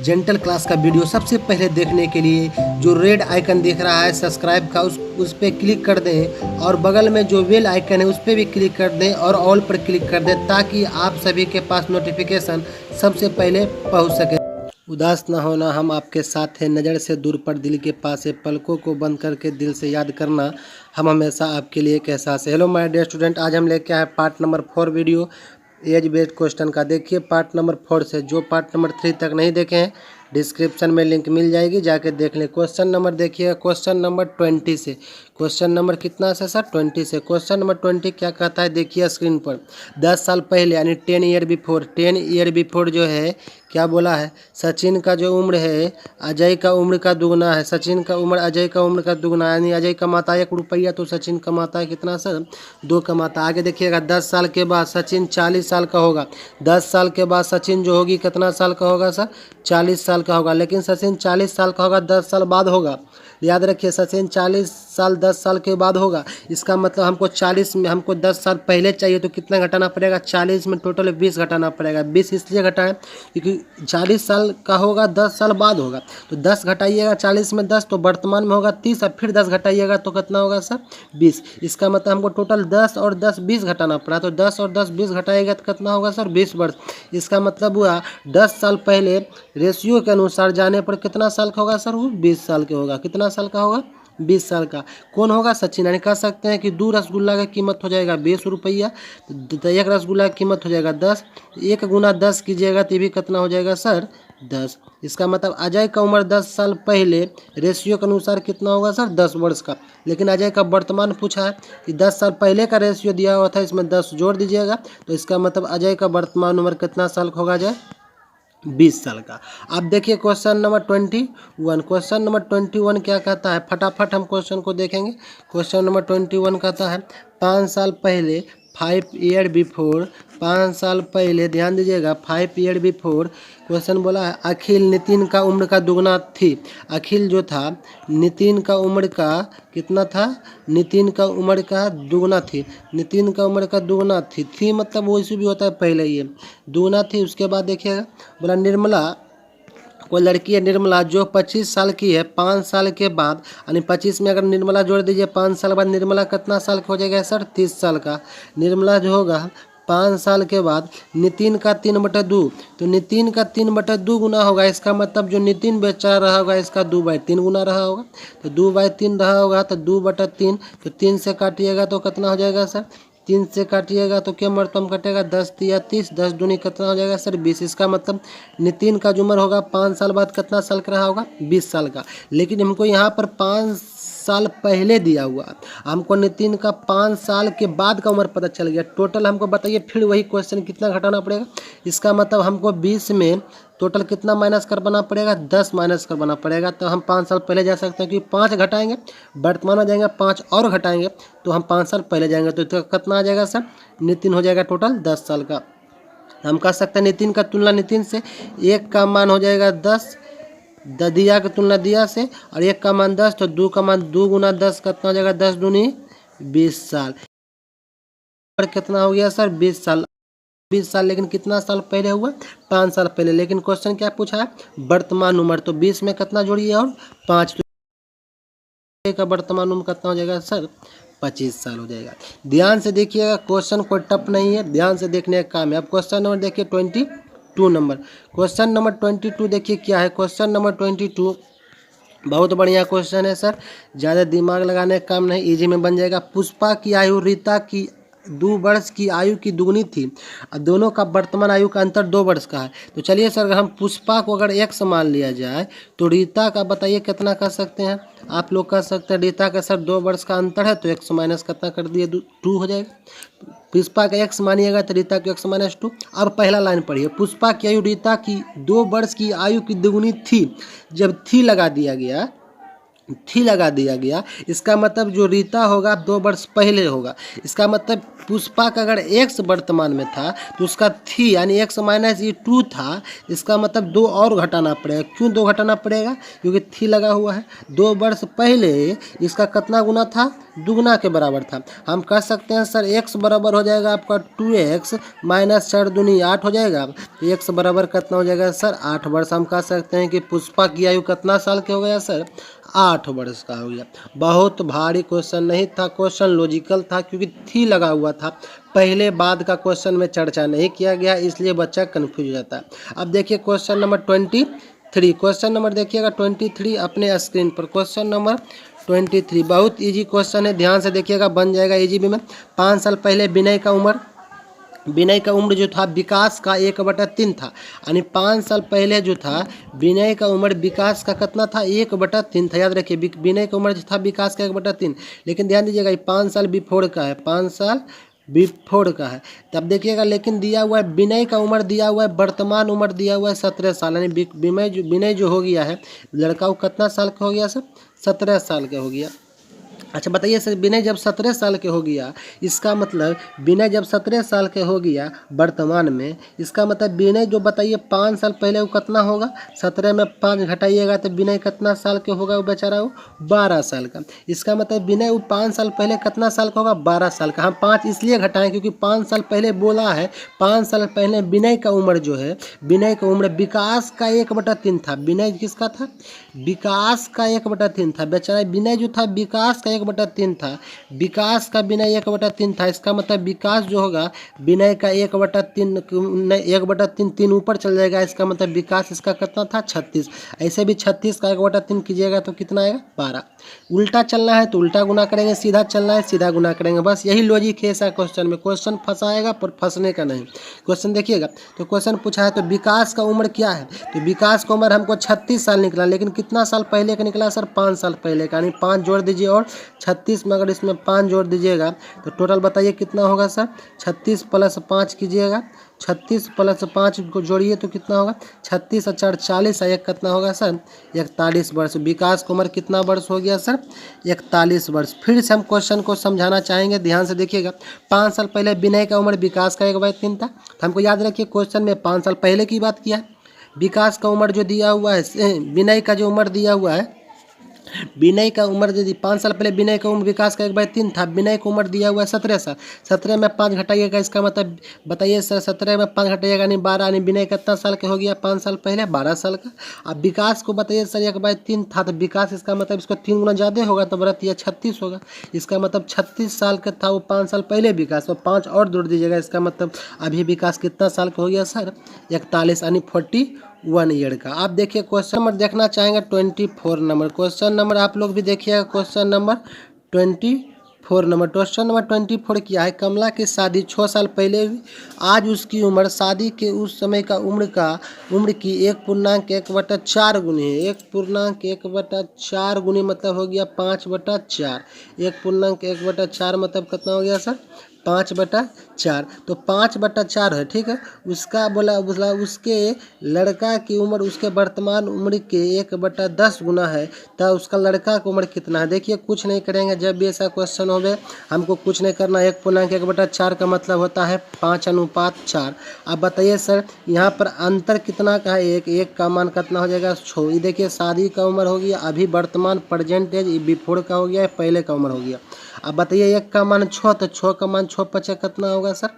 Gentle class का video सबसे पहले देखने के लिए जो रेड आइकन दिख रहा है सब्सक्राइब का उस पर क्लिक कर दें और बगल में जो बेल आइकन है उस पर भी क्लिक कर दें और ऑल पर क्लिक कर दें ताकि आप सभी के पास नोटिफिकेशन सबसे पहले पहुंच सके। उदास ना होना, हम आपके साथ हैं। नज़र से दूर पर दिल के पास है। पलकों को बंद करके दिल से याद करना, हम हमेशा आपके लिए एक एहसास है। हेलो माय डियर स्टूडेंट, आज हम लेके आए part number 4 video as based question का। देखिए पार्ट नंबर 4 से जो पार्ट नंबर 3 तक नहीं देखे हैं डिस्क्रिप्शन में लिंक मिल जाएगी, जाके देख लें। क्वेश्चन नंबर देखिएगा, क्वेश्चन नंबर 20 से। क्वेश्चन नंबर कितना से सर? 20 से। क्वेश्चन नंबर 20 क्या कहता है देखिए स्क्रीन पर। 10 साल पहले यानी 10 ईयर बिफोर, 10 ईयर बिफोर जो है क्या बोला है, सचिन का जो उम्र है अजय का उम्र का दुगना है। सचिन का उम्र अजय का उम्र का दुगना है, यानी अजय कमाता है 1 रुपया तो सचिन कमाता है कितना सर? 2 कमाता है। आगे देखिएगा 10 साल के बाद सचिन 40 साल का होगा। 10 साल के बाद सचिन जो होगी कितना साल का होगा सर? 40 साल का होगा। लेकिन सचिन 40 साल का होगा 10 साल बाद होगा। याद रखिए सचिन 40 साल 10 साल के बाद होगा। इसका मतलब हमको 40 में हमको 10 साल पहले चाहिए तो कितना घटाना पड़ेगा? 40 में टोटल 20 घटाना पड़ेगा। 20 इसलिए घटाएं क्योंकि 40 साल का होगा 10 साल बाद होगा, तो 10 घटाइएगा 40 में 10 तो वर्तमान में होगा 30 और फिर 10 घटाइएगा तो कितना होगा सर? 20। इसका मतलब हमको टोटल 10 और 10 20 घटाना पड़ा, तो 10 और 10 20 घटाएगा तो कितना होगा सर? 20 वर्ष। इसका मतलब हुआ 10 साल पहले रेशियो के अनुसार जाने पर कितना साल का होगा सर? वो 20 साल के होगा। कितना साल का होगा? 20 साल का। कौन होगा? सचिन। यानी कह सकते हैं कि 2 रसगुल्ला की कीमत हो जाएगा 20 रुपया, तो 1 रसगुल्ला की कीमत हो जाएगा 10। 1 गुना 10 कीजिएगा तो ये भी कितना हो जाएगा सर? 10। इसका मतलब अजय का उम्र 10 साल पहले रेशियो के अनुसार कितना होगा सर? 10 वर्ष का। लेकिन अजय का वर्तमान पूछा है कि 10 साल पहले का रेशियो दिया हुआ था, इसमें 10 जोड़ दीजिएगा तो इसका मतलब अजय का वर्तमान उम्र कितना साल का होगा अजय? 20 साल का। अब देखिए क्वेश्चन नंबर 21। क्वेश्चन नंबर 21 क्या कहता है, फटाफट हम क्वेश्चन को देखेंगे। क्वेश्चन नंबर 21 कहता है 5 साल पहले 5 ईयर बिफोर, 5 साल पहले ध्यान दीजिएगा 5 ईयर बिफोर क्वेश्चन बोला है अखिल नितिन का उम्र का दुगना थी। अखिल जो था नितिन का उम्र का कितना था? नितिन का उम्र का दुगना थी। नितिन का उम्र का दुगना थी मतलब वो इसी भी होता है पहले ये दुगना थी। उसके बाद देखिएगा बोला निर्मला, कोई लड़की है निर्मला जो 25 साल की है 5 साल के बाद, यानी 25 में अगर निर्मला जोड़ दीजिए 5 साल बाद निर्मला कितना साल का हो जाएगा सर? 30 साल का। निर्मला जो होगा 5 साल के बाद नितिन का 3/2, तो नितिन का 3/2 गुना होगा। इसका मतलब जो नितिन बेचारा रहा होगा इसका 2/3 गुना रहा होगा, तो 2/3 रहा होगा तो 2/3, तो 3 से काटिएगा तो कितना हो जाएगा सर? 3 से काटिएगा तो क्या मरतम कटेगा? 10 या 30, 10 दूनी कितना हो जाएगा सर? 20। इसका मतलब नितिन का जो उम्र होगा 5 साल बाद कितना साल का रहा होगा? 20 साल का। लेकिन हमको यहाँ पर 5 साल पहले दिया हुआ, हमको नितिन का 5 साल के बाद का उम्र पता चल गया। टोटल हमको बताइए फिर वही क्वेश्चन कितना घटाना पड़ेगा? इसका मतलब हमको 20 में टोटल कितना माइनस करवाना पड़ेगा? 10 माइनस करवाना पड़ेगा। तो हम 5 साल पहले जा सकते हैं क्योंकि 5 घटाएंगे वर्तमान में जाएंगे, 5 और घटाएंगे तो हम 5 साल पहले जाएंगे, तो कितना आ जाएगा सर? नितिन हो जाएगा टोटल 10 साल का। हम कह सकते हैं नितिन का तुलना नितिन से, 1 का मान हो जाएगा 10, दिया की तुलना दिया से, और 1 का मान 10 तो 2 का मान 2 गुना 10 कितना हो जाएगा? 10 दूनी 20 साल। और कितना हो गया सर? 20 साल। 20 साल लेकिन कितना साल पहले हुआ? 5 साल पहले। लेकिन क्वेश्चन क्या पूछा है? वर्तमान उम्र, तो 20 में कितना जोड़िए और 5, तो का वर्तमान उम्र कितना हो जाएगा सर? 25 साल हो जाएगा। ध्यान से देखिएगा क्वेश्चन कोई टफ नहीं है, ध्यान से देखने का काम है। अब क्वेश्चन नंबर देखिए 22 नंबर। क्वेश्चन नंबर 22 देखिए क्या है। क्वेश्चन नंबर 22 बहुत बढ़िया क्वेश्चन है सर, ज़्यादा दिमाग लगाने का काम नहीं, इजी में बन जाएगा। पुष्पा की आयु रीता की 2 वर्ष की आयु की दुगनी थी और दोनों का वर्तमान आयु का अंतर 2 वर्ष का है। तो चलिए सर अगर हम पुष्पा को अगर x मान लिया जाए तो रीता का बताइए कितना कर सकते हैं? आप लोग कह सकते हैं रीता का सर 2 वर्ष का अंतर है तो x माइनस कितना कर दिए? 2 हो जाएगा। पुष्पा का x मानिएगा तो रीता की x-2। अब पहला लाइन पढ़िए, पुष्पा की आयु रीता की 2 वर्ष की आयु की दुगनी थी। जब थी लगा दिया गया, इसका मतलब जो रीता होगा 2 वर्ष पहले होगा। इसका मतलब पुष्पा का अगर x वर्तमान में था तो उसका थी यानी x-2 था। इसका मतलब 2 और घटाना पड़ेगा। क्यों 2 घटाना पड़ेगा? क्योंकि थी लगा हुआ है। 2 वर्ष पहले इसका कितना गुना था? दुगना के बराबर था। हम कह सकते हैं सर x बराबर हो जाएगा आपका 2x माइनस 4 दूनी 8 हो जाएगा। x बराबर कितना हो जाएगा सर 8 वर्ष। हम कह सकते हैं कि पुष्पा की आयु कितना साल के हो गया सर 8 वर्ष का हो गया। बहुत भारी क्वेश्चन नहीं था, क्वेश्चन लॉजिकल था क्योंकि थी लगा हुआ था। पहले बाद का क्वेश्चन में चर्चा नहीं किया गया, इसलिए बच्चा कन्फ्यूज हो जाता है। अब देखिए क्वेश्चन नंबर 23। क्वेश्चन नंबर देखिएगा 23 अपने स्क्रीन पर। क्वेश्चन नंबर 23 बहुत इजी क्वेश्चन है, ध्यान से देखिएगा, बन जाएगा इजी भी में। 5 साल पहले विनय का उम्र जो था विकास का 1/3 था, यानी 5 साल पहले जो था विनय का उम्र विकास का कितना था 1/3 था। याद रखिए विनय का उम्र जो था विकास का 1/3, लेकिन ध्यान दीजिएगा ये 5 साल बिफोर का है, 5 साल बिफोर का है। तब देखिएगा लेकिन दिया हुआ है विनय का उम्र दिया हुआ है, वर्तमान उम्र दिया हुआ है 17 साल, यानी विनय जो हो गया है लड़का वो कितना साल का हो गया सर 17 साल का हो गया। अच्छा बताइए सर विनय जब 17 साल के हो गया, इसका मतलब विनय जब 17 साल के हो गया वर्तमान में, इसका मतलब विनय जो बताइए 5 साल पहले वो कितना होगा, 17 में 5 घटाइएगा तो विनय कितना साल के होगा वो बेचारा वो 12 साल का। इसका मतलब विनय वो 5 साल पहले कितना साल का होगा 12 साल का। हम 5 इसलिए घटाएं क्योंकि 5 साल पहले बोला है, 5 साल पहले विनय का उम्र जो है, विनय का उम्र विकास का 1/3 था। विनय किसका था विकास का 1/3 था, बेचारा विनय जो था विकास का 1/3 था, विकास का विनय 1/3 था। इसका मतलब विकास जो होगा विनय का 1/3 3 ऊपर चल जाएगा, इसका मतलब विकास इसका कितना था 36। ऐसे भी 36 का 1/3 कीजिएगा तो कितना आएगा 12। उल्टा चलना है तो उल्टा गुना करेंगे, सीधा चलना है सीधा गुना करेंगे, बस यही लॉजिक है ऐसा क्वेश्चन में। क्वेश्चन फंसाएगा पर फंसने का नहीं। क्वेश्चन देखिएगा तो क्वेश्चन पूछा है तो विकास का उम्र क्या है, तो विकास का उम्र हमको 36 साल निकला, लेकिन कितना साल पहले का निकला सर 5 साल पहले का, यानी 5 जोड़ दीजिए और 36 में अगर इसमें 5 जोड़ दीजिएगा तो टोटल बताइए कितना होगा सर 36 + 5 कीजिएगा, 36 + 5 को जोड़िए तो कितना होगा 36 और 4 40 एक कितना होगा सर 41 वर्ष। विकास का उम्र कितना वर्ष हो गया सर 41 वर्ष। फिर से हम क्वेश्चन को समझाना चाहेंगे, ध्यान से देखिएगा। 5 साल पहले विनय का उम्र विकास का 1/3 था, तो हमको याद रखिए क्वेश्चन में 5 साल पहले की बात किया है। विकास का उम्र जो दिया हुआ है, विनय का जो उम्र दिया हुआ है, विनय का उम्र यदि 5 साल पहले विनय का उम्र विकास का 1/3 था, विनय का उम्र दिया हुआ है 17 साल, 17 में 5 घटाइएगा, इसका मतलब बताइए सर 17 में 5 घटाइएगा यानी 12, यानी विनय कितना साल के हो गया 5 साल पहले 12 साल का। अब विकास को बताइए सर 1/3 था, तो विकास इसका मतलब इसको 3 गुना ज़्यादा होगा तो बरत यह 36 होगा, इसका मतलब 36 साल का था वो 5 साल पहले विकास, तो 5 और जोड़ दीजिएगा, इसका मतलब अभी विकास कितना साल का हो गया सर 41, यानी 41 ईयर का। आप देखिए क्वेश्चन नंबर देखना चाहेंगे 24 नंबर। क्वेश्चन नंबर आप लोग भी देखिएगा, question number 24 number. Question number 24 क्या है, कमला की शादी 6 साल पहले हुई, आज उसकी उम्र शादी के उस समय का उम्र की 1.1/4 गुनी है। 1.1/4 गुनी मतलब हो गया 5/4। 1.1/4 मतलब कितना हो गया सर 5/4, तो 5/4 है, ठीक है। उसका बोला उसके लड़का की उम्र उसके वर्तमान उम्र के 1/10 गुना है, तो उसका लड़का की उम्र कितना है। देखिए कुछ नहीं करेंगे, जब भी ऐसा क्वेश्चन हो गए हमको कुछ नहीं करना। 1.1/4 का मतलब होता है 5:4। अब बताइए सर यहाँ पर अंतर कितना का है, एक का मान कितना हो जाएगा 6। ये देखिए शादी का उम्र हो गया, अभी वर्तमान प्रेजेंट एज बिफोर का हो गया, पहले का उम्र हो गया। अब बताइए 1 का मान 6, तो 6 का मान 6 × 5 कितना होगा सर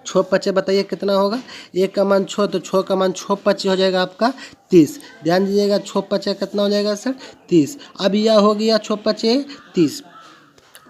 6 × 5 बताइए कितना होगा। 1 का मान 6, तो 6 का मान 6 × 5 हो जाएगा आपका 30। ध्यान दीजिएगा 6 × 5 कितना हो जाएगा सर 30। अब यह हो गया 6 × 5 30।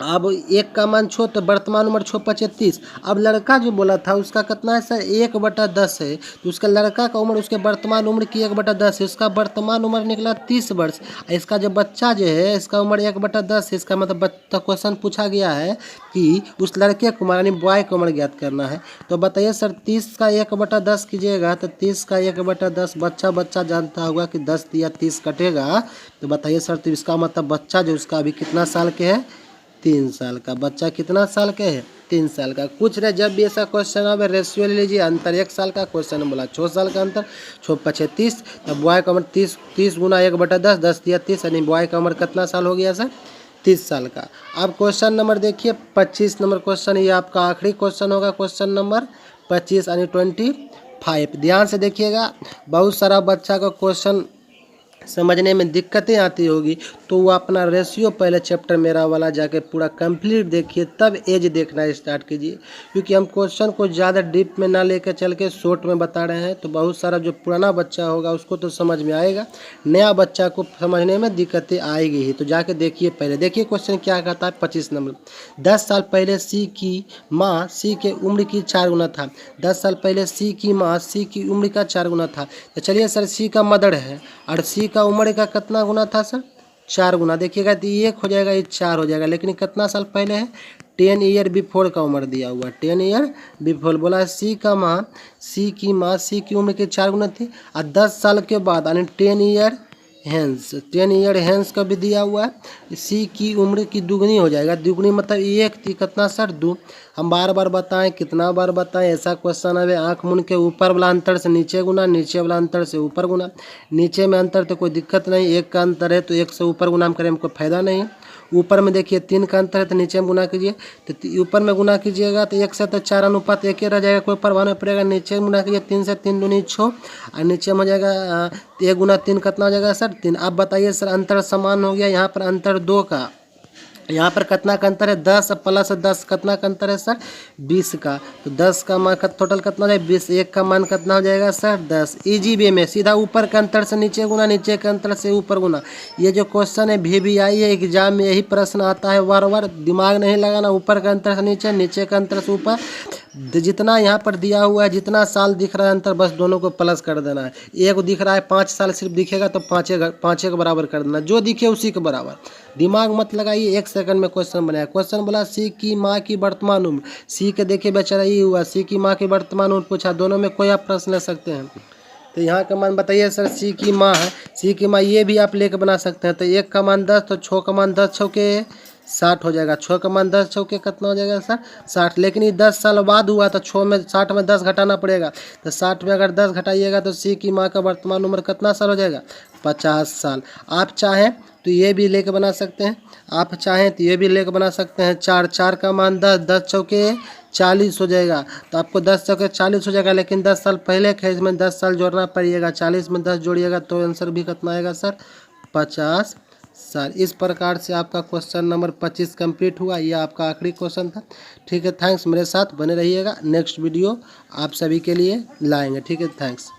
अब 1 का मान 6, तो वर्तमान उम्र 6 × 5 30। अब लड़का जो बोला था उसका कितना है सर 1/10 है, तो उसका लड़का का उम्र उसके वर्तमान उम्र की 1/10 है, उसका वर्तमान उम्र निकला 30 वर्ष। इसका जो बच्चा जो है इसका उम्र 1/10 है, इसका मतलब क्वेश्चन पूछा गया है कि उस लड़के को यानी बॉय को उम्र ज्ञात करना है। तो बताइए सर 30 का 1/10 कीजिएगा तो 30 का 1/10 बच्चा जानता होगा कि 10 या 30 कटेगा, तो बताइए सर तो इसका मतलब बच्चा जो उसका अभी कितना साल के है 3 साल का। बच्चा कितना साल के है 3 साल का। कुछ रहे जब भी ऐसा क्वेश्चन आवे रेशियो ले लीजिए, अंतर 1 साल का, क्वेश्चन बोला 6 साल का अंतर, 6 × 5 30, तब बॉय का उम्र 30 गुना 1/10, 10 या 30, यानी बॉय का उम्र कितना साल हो गया सर 30 साल का। अब क्वेश्चन नंबर देखिए 25 नंबर क्वेश्चन, ये आपका आखिरी क्वेश्चन होगा, क्वेश्चन नंबर 25 यानी 25। ध्यान से देखिएगा, बहुत सारा बच्चा का क्वेश्चन समझने में दिक्कतें आती होगी तो वो अपना रेशियो पहले चैप्टर मेरा वाला जाके पूरा कंप्लीट देखिए, तब एज देखना स्टार्ट कीजिए। क्योंकि हम क्वेश्चन को ज़्यादा डीप में ना लेकर चल के शॉर्ट में बता रहे हैं, तो बहुत सारा जो पुराना बच्चा होगा उसको तो समझ में आएगा, नया बच्चा को समझने में दिक्कतें आएगी ही। तो जाके देखिए, पहले देखिए क्वेश्चन क्या कहता है। 25 नंबर, 10 साल पहले सी की माँ सी के उम्र की 4 गुना था। 10 साल पहले सी की माँ सी की उम्र का 4 गुना था। तो चलिए सर, सी का मदर है और सी का उम्र का कितना गुना था सर? 4 गुना। देखिएगा तो ये 1 हो जाएगा, ये 4 हो जाएगा, लेकिन कितना साल पहले है? 10 ईयर बिफोर का उम्र दिया हुआ, 10 ईयर बिफोर। बोला सी की माँ सी की उम्र के 4 गुना थी और 10 साल के बाद यानी 10 ईयर हैंस का भी दिया हुआ है। सी की उम्र की दुगनी हो जाएगा, दुगनी मतलब 1 थी, कितना सर? 2। हम बार बार बताएं, कितना बार बताएं, ऐसा क्वेश्चन है आँख मुन के ऊपर वाला अंतर से नीचे गुना, नीचे वाला अंतर से ऊपर गुना। नीचे में अंतर तो कोई दिक्कत नहीं, 1 का अंतर है तो 1 से ऊपर गुना हम करें, हमको फायदा नहीं। ऊपर में देखिए 3 का अंतर है तो नीचे में गुना कीजिए, तो ऊपर में गुना कीजिएगा तो 1 से तो 4 अनुपात 1 ही रह जाएगा, कोई परवाह नहीं पड़ेगा। नीचे में गुना कीजिए, 3 से 3 दूनी 6 और नीचे में हो जाएगा 1 गुना 3 कितना हो जाएगा सर? 3। आप बताइए सर, अंतर समान हो गया, यहाँ पर अंतर 2 का, यहाँ पर कितना का अंतर है? 10 प्लस 10 कितना का अंतर है सर? 20 का। तो 10 का मान टोटल कितना हो जाएगा? 20। 1 का मान कितना हो जाएगा सर? 10। इजी वे में सीधा ऊपर के अंतर से नीचे गुना, नीचे के अंतर से ऊपर गुना। ये जो क्वेश्चन है VVI है, एग्जाम में यही प्रश्न आता है बार बार, दिमाग नहीं लगाना। ऊपर के अंतर से नीचे, नीचे के अंतर से ऊपर, जितना यहाँ पर दिया हुआ है, जितना साल दिख रहा है अंतर, बस दोनों को प्लस कर देना है। एक दिख रहा है 5 साल सिर्फ दिखेगा तो 5 के बराबर कर देना, जो दिखे उसी के बराबर। दिमाग मत लगाइए, 1 सेकंड में क्वेश्चन बनाया। क्वेश्चन बोला सी की माँ की वर्तमान उम्र। सी के देखिए बेचारा ये हुआ, सी की माँ की वर्तमान उम्र पूछा, दोनों में कोई आप प्रश्न ले सकते हैं। तो यहाँ का मान बताइए सर, सी की माँ है, सी की माँ ये भी आप लेके बना सकते हैं। तो 1 का मान 10, तो 6 का मान 10 छौके 60 हो जाएगा। 6 का मान 10 छौके कितना हो जाएगा सर? 60। लेकिन ये 10 साल बाद हुआ तो 6 में 60 में 10 घटाना पड़ेगा। तो 60 में अगर 10 घटाइएगा तो सी की माँ का वर्तमान उम्र कितना साल हो जाएगा? 50 साल। आप चाहें तो ये भी लेके बना सकते हैं, आप चाहें तो ये भी लेके बना सकते हैं। 4 का मान 10, 10 चौके 40 हो जाएगा। तो आपको 10 चौके 40 हो जाएगा, लेकिन 10 साल पहले के इसमें 10 साल जोड़ना पड़ेगा। 40 में 10 जोड़िएगा तो आंसर भी कितना आएगा सर? 50 साल। इस प्रकार से आपका क्वेश्चन नंबर 25 कंप्लीट हुआ। यह आपका आखिरी क्वेश्चन था। ठीक है, थैंक्स। मेरे साथ बने रहिएगा, नेक्स्ट वीडियो आप सभी के लिए लाएंगे। ठीक है, थैंक्स।